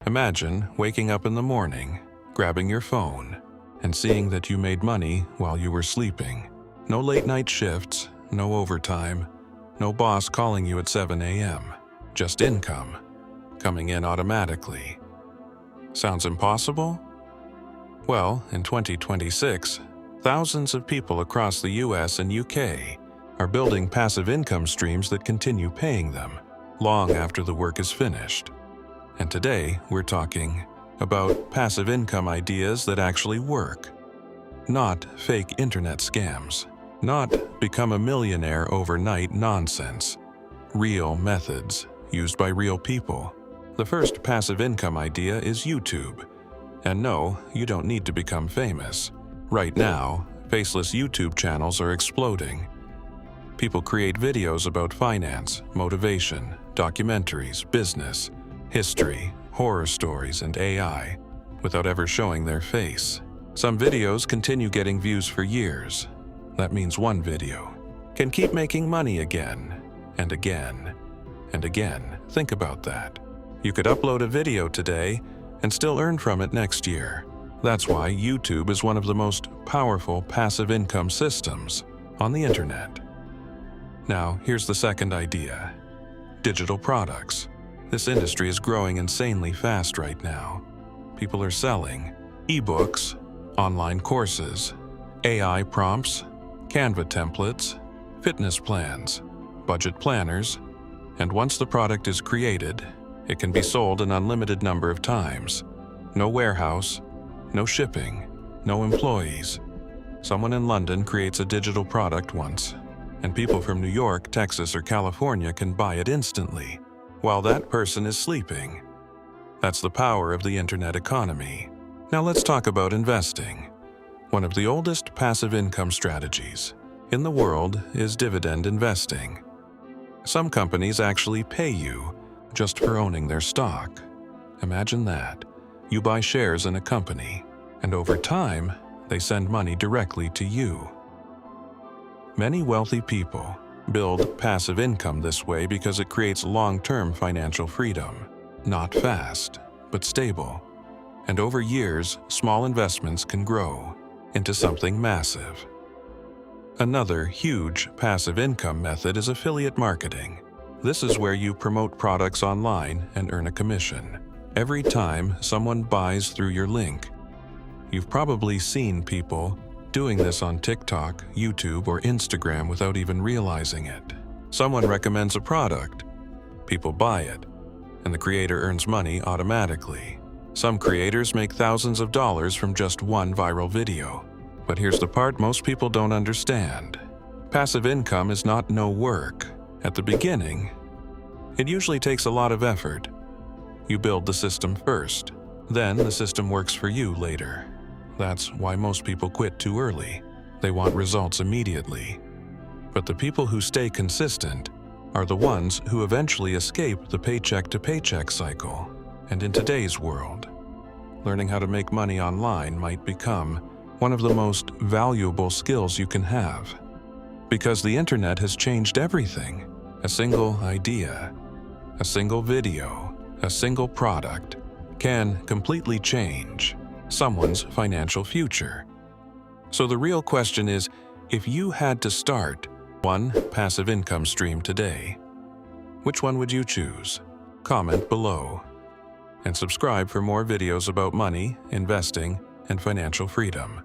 Imagine waking up in the morning, grabbing your phone, and seeing that you made money while you were sleeping. No late-night shifts, no overtime, no boss calling you at 7 a.m. Just income, coming in automatically. Sounds impossible? Well, in 2026, thousands of people across the US and UK are building passive income streams that continue paying them long after the work is finished. And today, we're talking about passive income ideas that actually work. Not fake internet scams. Not become a millionaire overnight nonsense. Real methods used by real people. The first passive income idea is YouTube. And no, you don't need to become famous. Right now, faceless YouTube channels are exploding. People create videos about finance, motivation, documentaries, business, history, horror stories, and AI, without ever showing their face. Some videos continue getting views for years. That means one video can keep making money again, and again, and again. Think about that. You could upload a video today and still earn from it next year. That's why YouTube is one of the most powerful passive income systems on the internet. Now, here's the second idea. Digital products. This industry is growing insanely fast right now. People are selling ebooks, online courses, AI prompts, Canva templates, fitness plans, budget planners, and once the product is created, it can be sold an unlimited number of times. No warehouse, no shipping, no employees. Someone in London creates a digital product once, and people from New York, Texas, or California can buy it instantly, while that person is sleeping. That's the power of the internet economy. Now let's talk about investing. One of the oldest passive income strategies in the world is dividend investing. Some companies actually pay you just for owning their stock. Imagine that. You buy shares in a company, and over time, they send money directly to you. Many wealthy people build passive income this way because it creates long-term financial freedom. Not fast, but stable. And over years, small investments can grow into something massive. Another huge passive income method is affiliate marketing. This is where you promote products online and earn a commission every time someone buys through your link. You've probably seen people doing this on TikTok, YouTube, or Instagram without even realizing it. Someone recommends a product, people buy it, and the creator earns money automatically. Some creators make thousands of dollars from just one viral video. But here's the part most people don't understand. Passive income is not no work. At the beginning, it usually takes a lot of effort. You build the system first, then the system works for you later. That's why most people quit too early. They want results immediately. But the people who stay consistent are the ones who eventually escape the paycheck-to-paycheck cycle. And in today's world, learning how to make money online might become one of the most valuable skills you can have. Because the internet has changed everything. A single idea, a single video, a single product can completely change someone's financial future. So the real question is, if you had to start one passive income stream today, which one would you choose? Comment below. And subscribe for more videos about money, investing, and financial freedom.